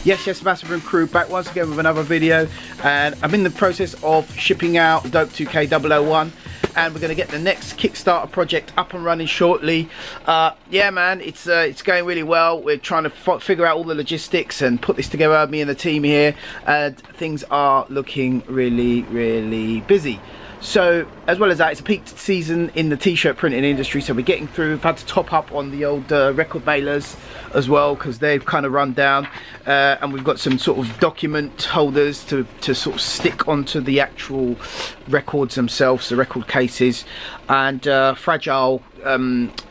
Yes, Massive and crew back once again with another video, and I'm in the process of shipping out Dope 2K 001, and we're going to get the next Kickstarter project up and running shortly. Yeah man, it's going really well. We're trying to figure out all the logistics and put this together, me and the team here, and things are looking really busy. So as well as that, it's a peak season in the t-shirt printing industry, so we're getting through. We've had to top up on the old record mailers as well because they've kind of run down, and we've got some sort of document holders to sort of stick onto the actual records themselves, the record cases, and fragile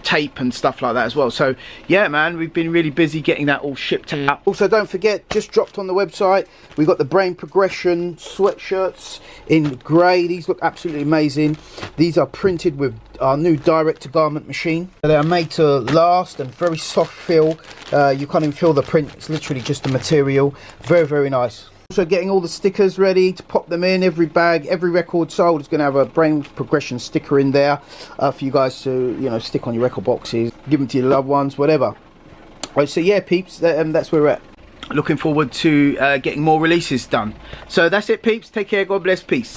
tape and stuff like that as well. So yeah man, we've been really busy getting that all shipped out. Also don't forget, just dropped on the website, we've got the Brain Progression sweatshirts in grey. These look absolutely amazing. These are printed with our new direct to garment machine. They are made to last and very soft feel. You can't even feel the print, it's literally just the material. Very nice. Also getting all the stickers ready to pop them in. Every bag, every record sold is going to have a Brain Progression sticker in there for you guys to, you know, stick on your record boxes, give them to your loved ones, whatever. Right, so yeah peeps, that's where we're at. Looking forward to getting more releases done. So that's it peeps, take care, God bless, peace.